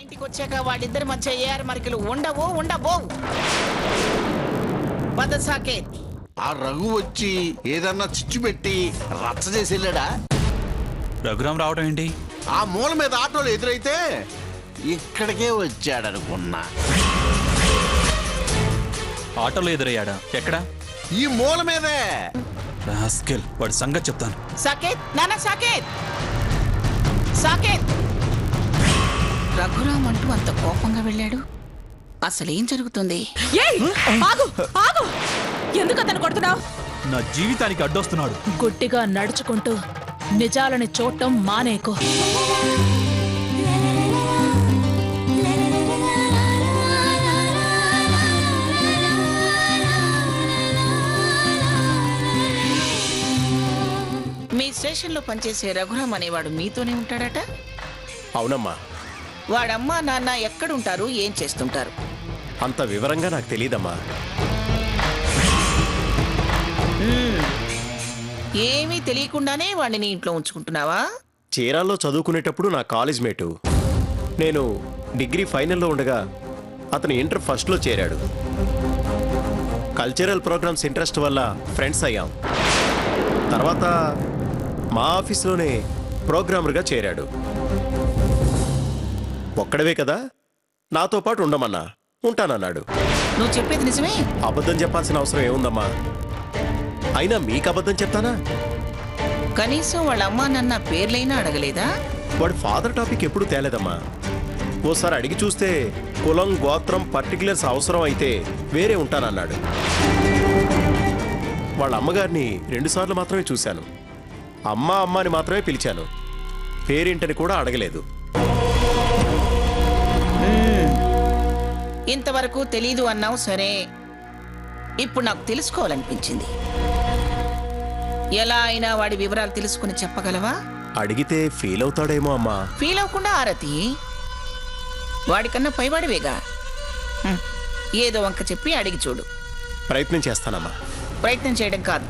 ఇంటికి వచ్చాక వాళ్ళిద్దరి మధ్య ఏఆర్ మార్కులు ఉండబోవు. పద సాకేత్. ఆ రఘు వచ్చి ఏదన్నా చిచ్చు పెట్టి రచ్చ చేసి వెళ్ళాడా? రఘురాం రావడం ఏంటి? ఆ మూల మీద ఆటోలు ఎదురైతే ఇక్కడికే వచ్చాడనుకున్నా. ఆటోలో ఎదురయ్యాడా? ఎక్కడా? ఈ మూల మీదే. రాస్కెల్, వాడి సంగతి చెప్తాను. సాకేత్, నాన్న సాకేత్. సాకేత్. రఘురామ్ అంటూ అంత కోపంగా వెళ్ళాడు. అసలేం జరుగుతుంది? ఎందుకు అతను కొడుతున్నావు? నా జీవితానికి అడ్డొస్తున్నాడు. గుడ్డిగా నడుచుకుంటూ నిజాలని చూడటం మానేకు. మీ స్టేషన్లో పనిచేసే రఘురామ్ అనేవాడు మీతోనే ఉంటాడట? అవునమ్మా. వాడమ్మా నాన్న ఎక్కడుంటారు, ఏం చేస్తుంటారు? అంత వివరంగా నాకు తెలియదమ్మా. ఏమీ తెలియకుండానే వాడిని ఇంట్లో ఉంచుకుంటున్నావా? చీరాల్లో చదువుకునేటప్పుడు నా కాలేజ్ మేటు. నేను డిగ్రీ ఫైనల్లో ఉండగా అతను ఇంటర్ ఫస్ట్లో చేరాడు. కల్చరల్ ప్రోగ్రామ్స్ ఇంట్రెస్ట్ వల్ల ఫ్రెండ్స్ అయ్యాం. తర్వాత మా ఆఫీస్లోనే ప్రోగ్రామర్గా చేరాడు. ఒక్కడవే కదా, నాతో పాటు ఉండమన్నా ఉంటానన్నాడు. నువ్వు చెప్పేది నిజమే? అబద్ధం చెప్పాల్సిన అవసరం ఏముందమ్మా? అయినా మీకు అబద్ధం చెప్తానా? కనీసం వాళ్ళ అమ్మా నాన్న పేర్లైనా అడగలేదా? వాడి ఫాదర్ టాపిక్ ఎప్పుడు తేలేదమ్మా. ఓసారి అడిగి చూస్తే కులం, గోత్రం, పర్టికులర్స్ అవసరం అయితే వేరే ఉంటానన్నాడు. వాళ్ళ అమ్మగారిని 2 సార్లు మాత్రమే చూశాను. అమ్మ అని మాత్రమే పిలిచాను. పేరేంటని కూడా అడగలేదు. ఇంతవరకు తెలీదు అన్నావు సరే, ఇప్పుడు నాకు తెలుసుకోవాలనిపించింది. ఎలా అయినా వాడి వివరాలు తెలుసుకుని చెప్పగలవా? అడిగితే ఫీల్ అవుతాడేమో అమ్మా. ఫీల్ అవ్వకుండా ఆరతి, వాడికన్నా పైవాడివేగా. ఏదో వంక చెప్పి అడిగి చూడు. ప్రయత్నం చేస్తానమ్మా. ప్రయత్నం చేయడం కాదు,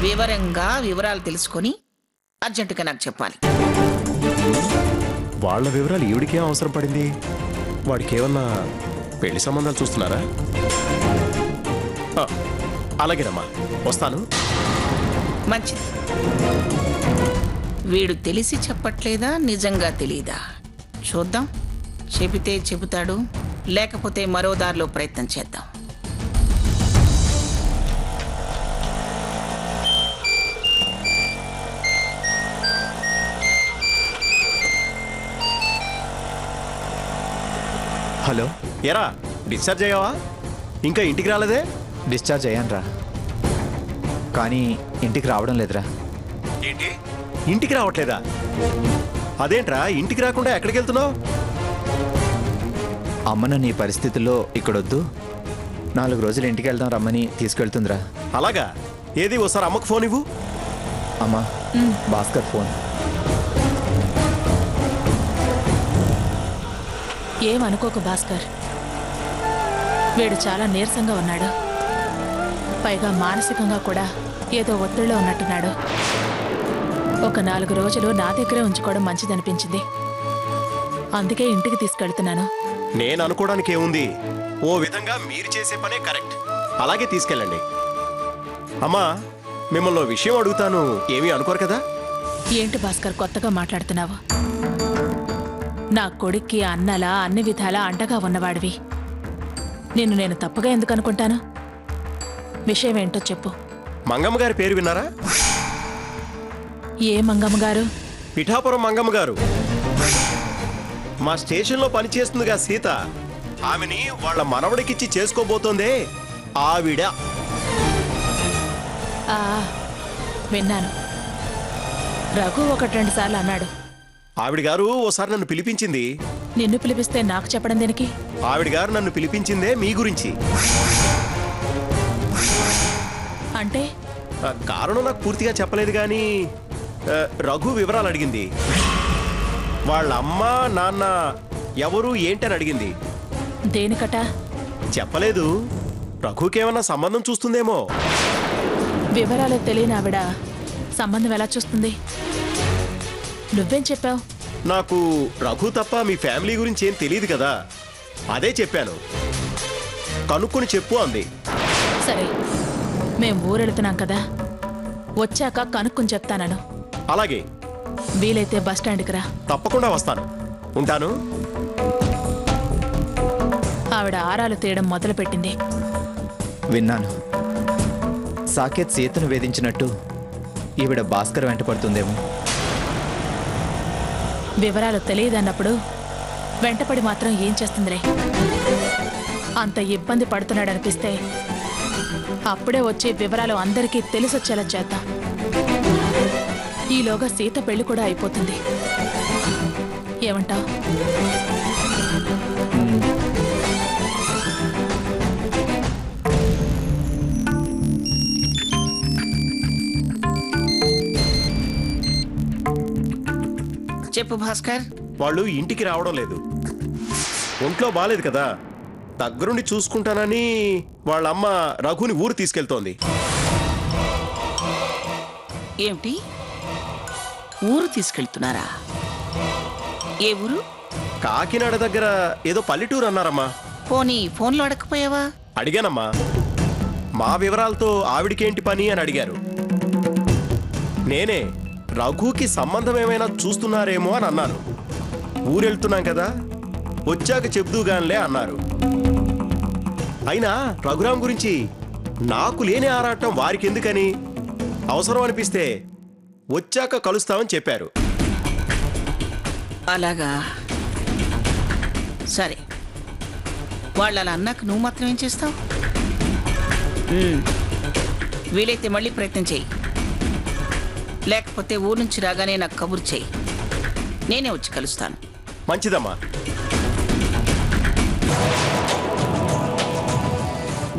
వివరంగా వివరాలు తెలుసుకొని అర్జెంటుగా నాకు చెప్పాలి. వాళ్ళ వివరాలు ఈవిడికేం అవసరం పడింది? వాడికి ఏమన్నా పెళ్లి సంబంధాలు చూస్తున్నారా? అలాగేనమ్మా, వస్తాను. మంచిది. వీడు తెలిసి చెప్పట్లేదా, నిజంగా తెలీదా? చూద్దాం. చెబితే చెబుతాడు, లేకపోతే మరో దారిలో ప్రయత్నం చేద్దాం. హలో. ఎరా, డిశ్చార్జ్ అయ్యావా? ఇంకా ఇంటికి రాలేదే? డిశ్చార్జ్ అయ్యాను రా, కానీ ఇంటికి రావడం లేదురా. ఏంటి, ఇంటికి రావట్లేదా? అదేంట్రా, ఇంటికి రాకుండా ఎక్కడికి వెళ్తున్నావు? అమ్మను నీ పరిస్థితుల్లో ఇక్కడొద్దు, 4 రోజులు ఇంటికి వెళ్దాం రమ్మని తీసుకెళ్తుందిరా. అలాగా? ఏది, ఓసారి అమ్మకు ఫోన్ ఇవ్వు. అమ్మా, భాస్కర్ ఫోన్. ఏమనుకోకు భాస్కర్, వీడు చాలా నీరసంగా ఉన్నాడు. పైగా మానసికంగా కూడా ఏదో ఒత్తిడిలో ఉన్నట్టున్నాడు. ఒక 4 రోజులు నా దగ్గరే ఉంచుకోవడం మంచిదనిపించింది, అందుకే ఇంటికి తీసుకెళ్తున్నాను. నేను అనుకోవడానికి ఏముంది, ఓ విధంగా మీరు చేసే పనే కరెక్ట్. అలాగే తీసుకెళ్ళండి. అమ్మా, మిమ్మల్ని విషయం అడుగుతాను, ఏమీ అనుకోరు కదా? ఏంటి భాస్కర్ కొత్తగా మాట్లాడుతున్నావు? నా కొడుక్కి అన్నలా అన్ని విధాలా అండగా ఉన్నవాడివి. నేను తప్పుగా ఎందుకు అనుకుంటాను? విషయం ఏంటో చెప్పు. మంగమ్మ గారి పేరు విన్నారా? ఏ మంగమ్మ గారు? పిఠాపురం మంగమ్మ గారు. మా స్టేషన్లో పనిచేస్తుందిగా సీత, ఆమెని వాళ్ళ మనవడికిచ్చి చేసుకోబోతోందే ఆవిడ. విన్నాను. రఘు 1-2 సార్లు అన్నాడు. ఆవిడ గారు ఓసారి నన్ను పిలిపించింది. నిన్ను పిలిపిస్తే నాకు చెప్పడం దేనికి? ఆవిడ గారు నన్ను పిలిపించిందే మీ గురించి. అంటే కారణం నాకు పూర్తిగా చెప్పలేదు, కానీ రఘు వివరాలు అడిగింది. వాళ్ళ అమ్మ నాన్న ఎవరు ఏంటని అడిగింది. దేనికట? చెప్పలేదు. రఘుకేమన్నా సంబంధం చూస్తుందేమో. వివరాలు తెలియని ఆవిడ సంబంధం ఎలా చూస్తుంది? నువ్వేం చెప్పావు? నాకు రఘు తప్ప మీ ఫ్యామిలీ గురించి ఏం తెలియదు కదా, అదే చెప్పాను. కనుక్కొని చెప్పు అంది. సరే, మేం ఊరెళ్తున్నాం కదా, వచ్చాక కనుక్కుని చెప్తానను. అలాగే, వీలైతే బస్టాండ్కి రా. తప్పకుండా వస్తాను. ఉంటాను. ఆవిడ ఆరాలు తీయడం మొదలుపెట్టింది. విన్నాను. సాకేత్ సీతను వేధించినట్టు ఈవిడ భాస్కర్ వెంట పడుతుందేమో. వివరాలు తెలియదన్నప్పుడు వెంటపడి మాత్రం ఏం చేస్తుందిరే? అంత ఇబ్బంది పడుతున్నాడనిపిస్తే అప్పుడే వచ్చి వివరాలు అందరికీ తెలిసొచ్చేలా చేద్దాం. ఈలోగా సీత పెళ్లి కూడా అయిపోతుంది. ఏమంటావ్? చెప్పు భాస్కర్. వాళ్ళు ఇంటికి రావడం లేదు. ఒంట్లో బాలేదు కదా, దగ్గరుండి చూసుకుంటానని వాళ్ళ అమ్మ రఘుని ఊరు తీసుకెళ్తోంది. ఏమిటి, ఊరు తీసుకెళ్తున్నారా? ఏ ఊరు? కాకినాడ దగ్గర ఏదో పల్లెటూరు అన్నారమ్మా. పోనీ ఫోన్లో అడగకపోయావా? అడిగానమ్మా. మా వివరాలతో ఆవిడికేంటి పని అని అడిగారు. నేనే రఘుకి సంబంధం ఏమైనా చూస్తున్నారేమో అని అన్నాను. ఊరెళ్తున్నాం కదా, వచ్చాక చెప్దూగానిలే అన్నారు. అయినా రఘురాం గురించి నాకు లేని ఆరాటం వారికి ఎందుకని, అవసరం అనిపిస్తే వచ్చాక కలుస్తామని చెప్పారు. అలాగా, సరే. వాళ్ళు అలా అన్నాక నువ్వు మాత్రం ఏం చేస్తావు? వీలైతే మళ్ళీ ప్రయత్నం చెయ్యి, లేకపోతే ఊరు నుంచి రాగానే నాకు కబురు చెయ్యి, నేనే వచ్చి కలుస్తాను. మంచిదమ్మా.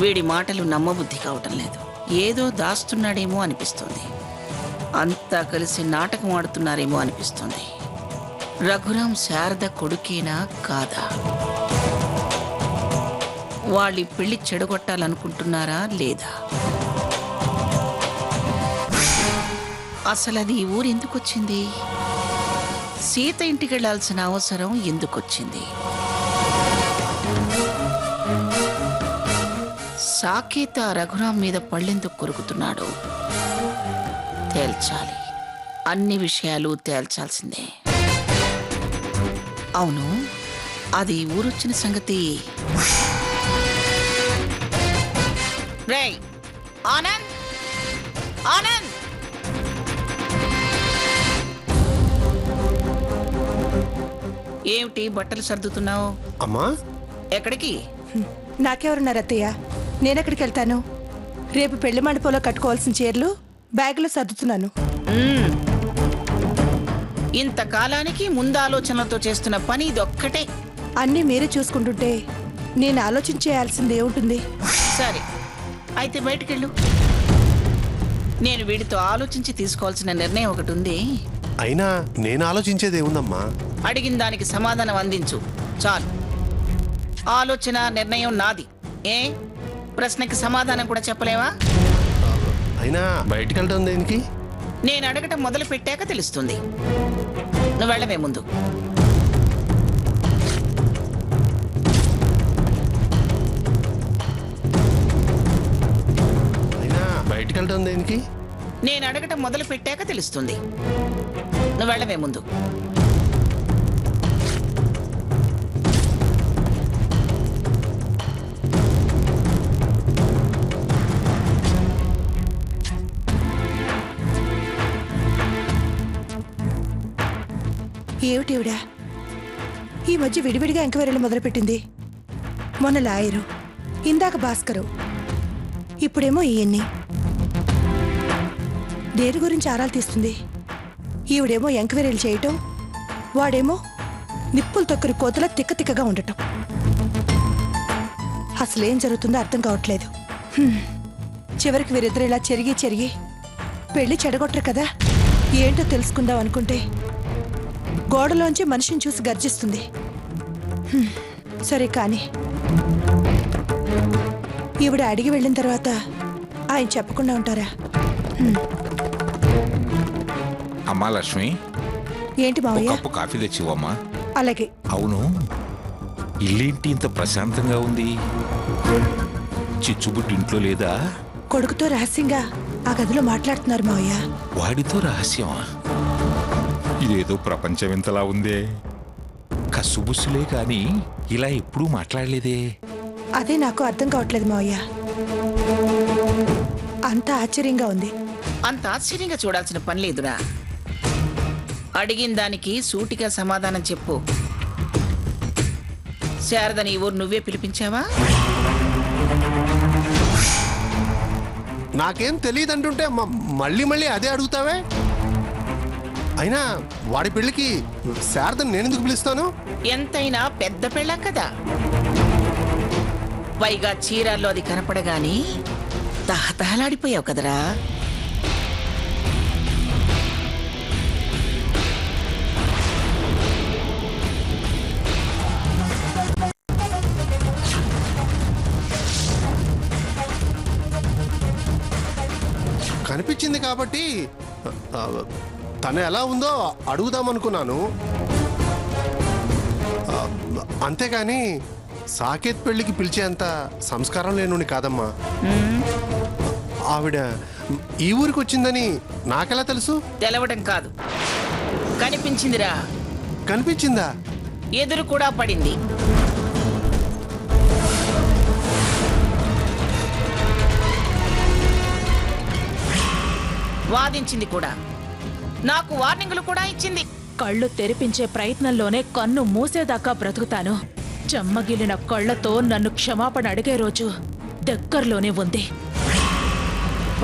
వీడి మాటలు నమ్మబుద్ధి కావటం లేదు. ఏదో దాస్తున్నాడేమో అనిపిస్తుంది. అంతా కలిసి నాటకం ఆడుతున్నారేమో అనిపిస్తుంది. రఘురాం శారద కొడుకేనా కాదా? వాళ్ళి పెళ్లి చెడగొట్టాలనుకుంటున్నారా లేదా? అసలు అది ఈ ఊరు ఎందుకు వచ్చింది? సీత ఇంటికి వెళ్లాల్సిన అవసరం ఎందుకొచ్చింది? సాకేత రఘురాం మీద పళ్ళెందుకు కొరుకుతున్నాడు? తేల్చాలి. అన్ని విషయాలు తేల్చాల్సిందే. అవును, అది ఊరొచ్చిన సంగతి. రేయ్ ఆనంద్, ఆనంద్! ఏమిటి బట్టలు సర్దుతున్నావు? అమ్మా, ఎక్కడికి? నాకెవరున్నారు అత్తయ్య? నేనెక్కడికి వెళ్తాను? రేపు పెళ్లి మండపంలో కట్టుకోవాల్సిన చీరలు బ్యాగులో సర్దుతున్నాను. ఇంతకాలానికి ముందు ఆలోచనలతో చేస్తున్న పని ఇదొక్కటే. అన్నీ మీరే చూసుకుంటుంటే నేను ఆలోచించేయాల్సింది ఏముంటుంది? సరే, అయితే బయటికెళ్ళు. నేను వీడితో ఆలోచించి తీసుకోవాల్సిన నిర్ణయం ఒకటి ఉంది. అయినా నేను ఆలోచించేది ఏముందమ్మా? అడిగిన దానికి సమాధానం అందించు చాలు. ఆలోచన నిర్ణయం నాది. ఏ ప్రశ్నకి సమాధానం కూడా చెప్పలేవా? అయినా బయటికి వెళ్ళడం దేనికి? నేను అడగటం మొదలు పెట్టాక తెలుస్తుంది. నువ్వు వెళ్ళవే ముందు. అయినా బయటికి వెళ్ళడం దేనికి? నేను అడగటం మొదలు పెట్టాక తెలుస్తుంది. నువ్వు వెళ్ళవే ముందు. ఏమిటివిడా ఈ మధ్య విడివిడిగా ఎంక్వైరీలు మొదలుపెట్టింది? మొన్న లాయరు, ఇందాక భాస్కరు, ఇప్పుడేమో ఈయన్ని. దేని గురించి ఆరాలు తీస్తుంది? ఈవిడేమో ఎంక్వైరీలు చేయటం, వాడేమో నిప్పులు తొక్కరి కోతల తిక్కతిక్కగా ఉండటం. అసలేం జరుగుతుందో అర్థం కావట్లేదు. చివరికి వీరిద్దరు ఇలా చెరిగి పెళ్లి చెడగొట్టరు కదా. ఏంటో తెలుసుకుందాం అనుకుంటే గోడలోంచి మనిషిని చూసి గర్జిస్తుంది. సరే కానీ ఈవిడ అడిగి వెళ్ళిన తర్వాత ఆయన చెప్పకుండా ఉంటారా? అమ్మా లక్ష్మి, ఏంటి మావయ్య? కప్పు కాఫీ తెచ్చివమ్మా. అలాగే. అవును, ఇల్లేంటి ఇంత ప్రశాంతంగా ఉంది? చిచ్చుబుట్టు ఇంట్లో లేదా? కొడుకుతో రహస్యంగా ఆ గదిలో మాట్లాడుతున్నారు మావయ్య. వాడితో రహస్యమా? ఇదేదో ప్రపంచం ఇంతలా ఉందే. కసుబుస్సులే కాని ఇలా ఎప్పుడూ మాట్లాడలేదే. అదే నాకు అర్థం కావట్లేదు మావయ్య. అంత ఆశ్చర్యంగా ఉంది. అంత ఆశ్చర్యంగా చూడాల్సిన పని లేదురా. అడిగిన దానికి సూటిగా సమాధానం చెప్పు. శారదని ఊరు నువ్వే పిలిపించావా? నాకేం తెలియదంటుంటే మళ్ళీ మళ్ళీ అదే అడుగుతావే? అయినా వాడి పెళ్ళికి శారదని నేనెందుకు పిలుస్తాను? ఎంతైనా పెద్ద పెళ్ళం కదా. పైగా చీరాల్లో అది కనపడగాని తహతహలాడిపోయావు కదరా. కనిపించింది కాబట్టి తను ఎలా ఉందో అడుగుదామనుకున్నాను. అంతేగాని సాకేత్ పెళ్లికి పిలిచేంత సంస్కారం లేనుని కాదమ్మా. ఆవిడ ఈ ఊరికి వచ్చిందని నాకెలా తెలుసు? తెలవడం కాదు, కనిపించిందిరా. కనిపించిందా? ఎదురు కూడా పడింది. వాదించింది కూడా. నాకు వార్నింగులు కూడా ఇచ్చింది. కళ్ళు తెరిపించే ప్రయత్నంలోనే కన్ను మూసేదాకా బ్రతుకుతాను. చెమ్మగిలిన కళ్ళతో నన్ను క్షమాపణ అడిగే రోజు దగ్గరలోనే ఉంది.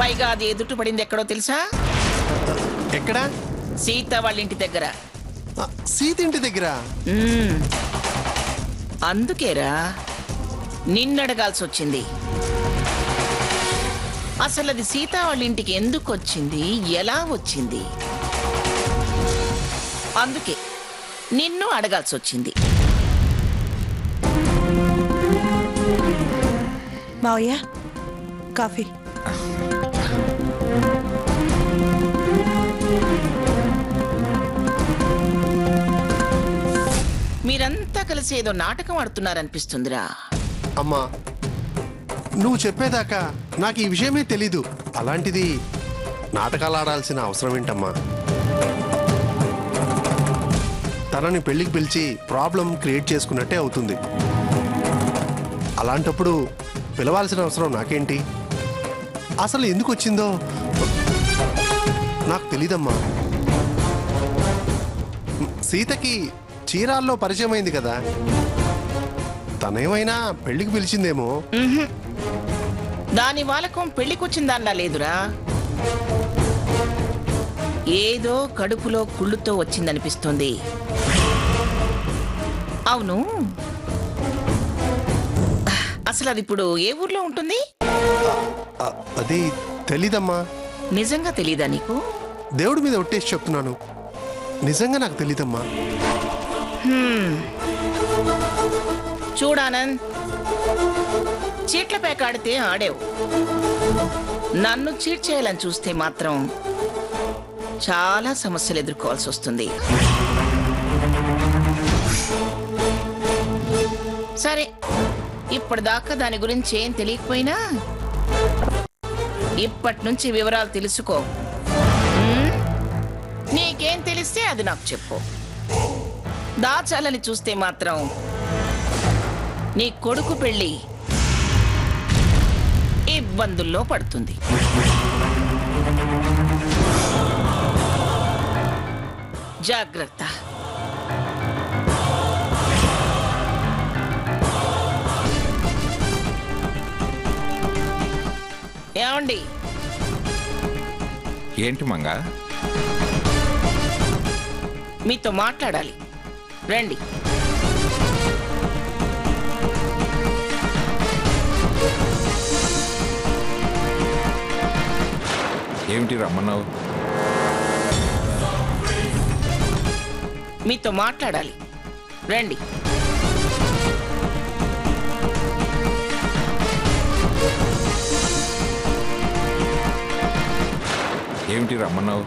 పైగా అది ఎదుటి పడింది ఎక్కడో తెలుసా? ఎక్కడా? సీత వాళ్ళ ఇంటి దగ్గర. సీత ఇంటి దగ్గర? అందుకేరా నిన్నడగాల్సి వచ్చింది. అసలు అది సీత వాళ్ళ ఇంటికి ఎందుకు వచ్చింది, ఎలా వచ్చింది? అందుకే నిన్ను అడగాల్సి వచ్చింది. మావయ్య, కాఫీ. మీరంతా కలిసి ఏదో నాటకం ఆడుతున్నారనిపిస్తుందిరా. అమ్మా, నువ్వు చెప్పేదాకా నాకు ఈ విషయమే తెలీదు. అలాంటిది నాటకాలు ఆడాల్సిన అవసరం ఏంటమ్మా? తనని పెళ్లికి పిలిచి ప్రాబ్లం క్రియేట్ చేసుకున్నట్టే అవుతుంది. అలాంటప్పుడు పిలవాల్సిన అవసరం నాకేంటి? అసలు ఎందుకు వచ్చిందో నాకు తెలీదమ్మా. సీతకి చీరాల్లో పరిచయం అయింది కదా, తనేమైనా పెళ్లికి పిలిచిందేమో. దాని వాలకం పెళ్లికొచ్చిందన్నా లేదురా. ఏదో కడుపులో కుళ్ళుతో వచ్చిందనిపిస్తుంది. అవును, అసలు అది ఇప్పుడు ఏ ఊర్లో ఉంటుంది? అది తెలీదమ్మా. నిజంగా తెలీదా నీకు? దేవుడి మీద ఒట్టేసి చెప్తున్నాను, నిజంగా నాకు తెలీదమ్మా. చూడానంద్, చీట్ల పేక ఆడితే ఆడేవు. నన్ను చీట్ చేయాలని చూస్తే మాత్రం చాలా సమస్యలు ఎదుర్కోవాల్సి వస్తుంది. సరే, ఇప్పటిదాకా దాని గురించి ఏం తెలియకపోయినా ఇప్పటి నుంచి వివరాలు తెలుసుకో. నీకేం తెలిస్తే అది నాకు చెప్పు. దాచాలని చూస్తే మాత్రం నీ కొడుకు పెళ్ళి ఇబ్బందుల్లో పడుతుంది. జాగ్రత్త. ఏమండి? ఏంటి మంగా? మీతో మాట్లాడాలి, రండి. ఏమిటి రమ్మన్నావు? మీతో మాట్లాడాలి, రండి. ఏమిటి రమ్మన్నావు?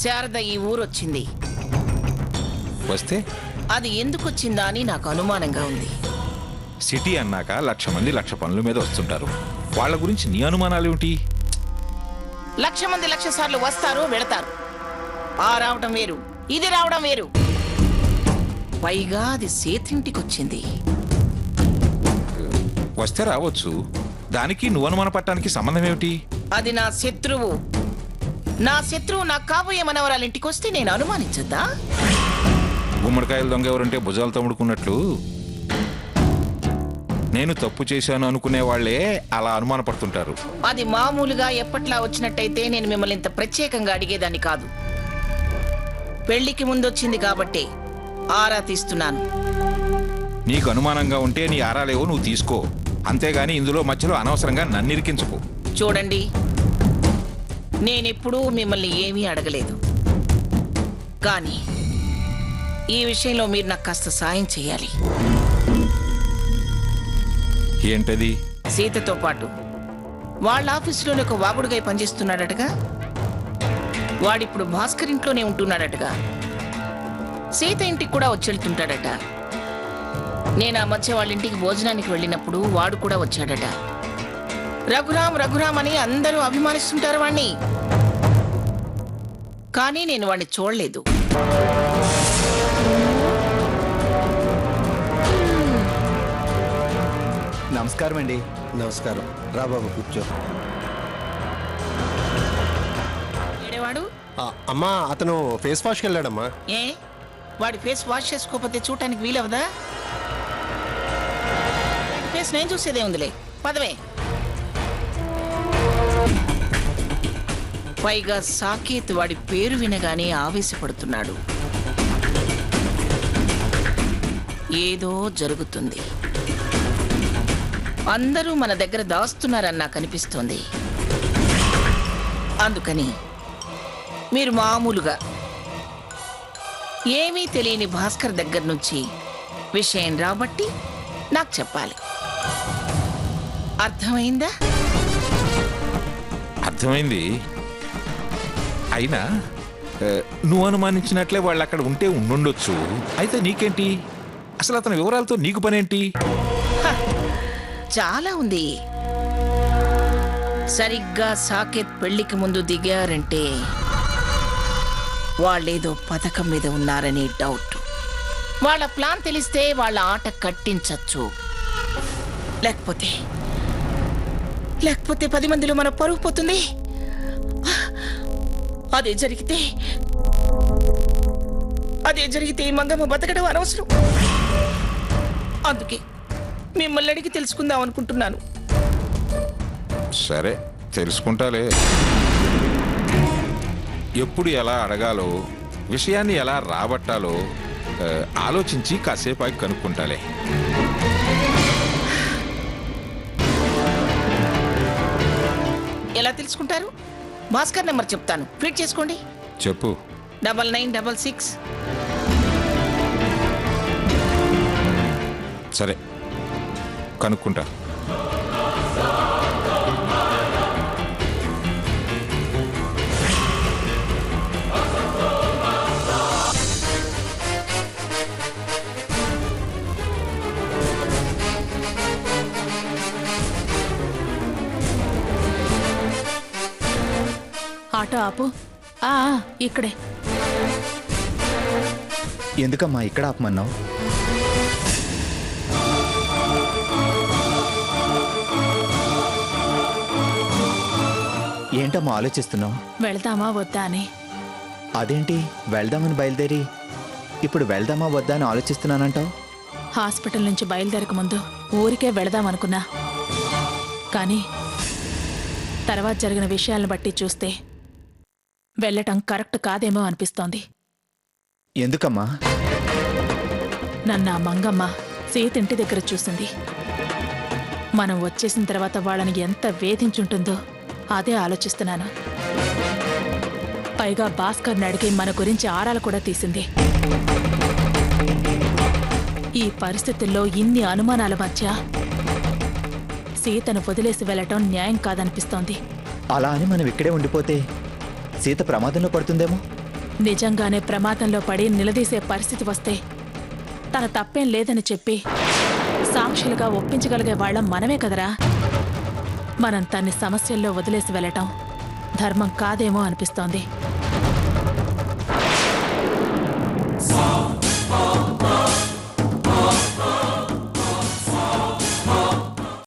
శారద ఈ ఊరొచ్చింది. వస్తే అది ఎందుకు వచ్చిందా అని నాకు అనుమానంగా ఉంది. సిటీ అన్నాక 1,00,000 మంది 1,00,000 పనుల మీద వస్తుంటారు. వాళ్ళ గురించి నీ అనుమానాలేమిటి? 1,00,000 మంది 1,00,000 సార్లు వస్తారు వెళతారు. ఆ రావడం వేరు, ఇది రావడం వేరు. పైగా అది సేతింటికొచ్చింది. వస్తే రావచ్చు, దానికి నువ్వు అనుమాన పట్టడానికి సంబంధం ఏమిటి? అది నా శత్రువు. నా శత్రువు నా కాబోయే మనవరాలి ఇంటికి వస్తే నేను అనుమానించద్దా? గుమ్మడికాయలు దొంగ ఎవరంటే భుజాలు తమ్ముడుకున్నట్లు నేను తప్పు చేశాను అనుకునే వాళ్లే అలా అనుమాన పడుతుంటారు. అది మామూలుగా ఎప్పట్లా వచ్చినట్టయితే నేను మిమ్మల్ని ఇంత ప్రత్యేకంగా అడిగేదాన్ని కాదు. పెళ్లికి ముందొచ్చింది కాబట్టి ఆరా తీస్తున్నాను. నీకు అనుమానంగా ఉంటే నీ ఆరాలేవో నువ్వు తీసుకో, అంతేగాని ఇందులో మధ్యలో అనవసరంగా నన్నిరికించుకో. చూడండి, నేనెప్పుడూ మిమ్మల్ని ఏమీ అడగలేదు. కానీ ఈ విషయంలో మీరు నాకు కాస్త సాయం చేయాలి. ఏంటది? సీతతో పాటు వాళ్ళ ఆఫీసులోనే ఒక వాగుడుగా పనిచేస్తున్నాడటగా. వాడిప్పుడు భాస్కర్ ఇంట్లోనే ఉంటున్నాడటగా. సీత ఇంటికి కూడా వచ్చెళ్తుంటాడట. నేను ఆ మధ్య వాళ్ళ ఇంటికి భోజనానికి వెళ్ళినప్పుడు వాడు కూడా వచ్చాడట. రఘురామ్ రఘురామ్ అని అందరూ అభిమానిస్తుంటారు వాణ్ణి. కానీ నేను వాణ్ణి చూడలేదు. నమస్కారం అండి. నమస్కారం. రా బాబు కూర్చో. ఏడేవాడు? అమ్మా, అతను ఫేస్ వాష్కి వెళ్ళాడమ్మా. ఏ వాడి ఫేస్ వాష్ చేసుకోకపోతే చూడటానికి వీలవదా? ఫేస్ నేను చూసేదే ఉందిలే, పదవే. పైగా సాకేత్ వాడి పేరు వినగానే ఆవేశపడుతున్నాడు. ఏదో జరుగుతుంది. అందరూ మన దగ్గర దాస్తున్నారని నాకు అనిపిస్తోంది. అందుకని మీరు మామూలుగా ఏమీ తెలియని భాస్కర్ దగ్గర నుంచి విషయం రాబట్టి నాకు చెప్పాలి. అర్థమైందా? అర్థమైంది. అయినా నువ్వు అనుమానించినట్లే వాళ్ళు అక్కడ ఉంటే ఉండుండొచ్చు. అయితే నీకేంటి? అసలు అతని వివరాలతో నీకు పనేంటి? చాలా ఉంది. సరిగ్గా సాకేత్ పెళ్లికి ముందు దిగారంటే వాళ్ళేదో పథకం మీద ఉన్నారని డౌట్. వాళ్ళ ప్లాన్ తెలిస్తే వాళ్ళ ఆట కట్టించచ్చు. లేకపోతే 10 మందిలో మన పరువు పోతుంది. అదే జరిగితే ఈ మంగమ్మ బతకడం అనవసరం. అందుకే మిమ్మల్ని అడిగి తెలుసుకుందాం అనుకుంటున్నాను. సరే, తెలుసుకుంటాలే. ఎప్పుడు ఎలా అడగాలో, విషయాన్ని ఎలా రాబట్టాలో ఆలోచించి కాసేపు ఆగి కనుక్కుంటాలే. ఎలా తెలుసుకుంటారు? భాస్కర్ నెంబర్ చెప్తాను, ఫీడ్ చేసుకోండి. చెప్పు. 9966. సరే, కనుక్కుంటా. ఆటో ఆపు. ఇక్కడే. ఎందుకమ్మా ఇక్కడ ఆపమన్నావు? ఏంటమ్మా ఆలోచిస్తున్నావు? వెళ్దామా వద్దా అని. అదేంటి వెళ్దామని బయలుదేరి ఇప్పుడు వెళ్దామా వద్దా అని ఆలోచిస్తున్నానంటావు? హాస్పిటల్ నుంచి బయలుదేరక ముందు ఊరికే వెళదామనుకున్నా. కానీ తర్వాత జరిగిన విషయాలను బట్టి చూస్తే వెళ్ళటం కరెక్ట్ కాదేమో అనిపిస్తోంది. ఎందుకమ్మా? నన్ను ఆ మంగమ్మ సీత ఇంటి దగ్గర చూసింది. మనం వచ్చేసిన తర్వాత వాళ్ళని ఎంత వేధించుంటుందో అదే ఆలోచిస్తున్నాను. పైగా భాస్కర్ని అడిగి మన గురించి ఆరాలు కూడా తీసింది. ఈ పరిస్థితుల్లో ఇన్ని అనుమానాల మధ్య సీతను వదిలేసి వెళ్ళటం న్యాయం కాదనిపిస్తోంది. అలా అని మనం ఇక్కడే ఉండిపోతే సీత ప్రమాదంలో పడుతుందేమో. నిజంగానే ప్రమాదంలో పడి నిలదీసే పరిస్థితి వస్తే తన తప్పేం లేదని చెప్పి సాక్షులుగా ఒప్పించగలిగే వాళ్ళం మనమే కదరా. మనం తన్ని సమస్యల్లో వదిలేసి వెళ్ళటం ధర్మం కాదేమో అనిపిస్తోంది.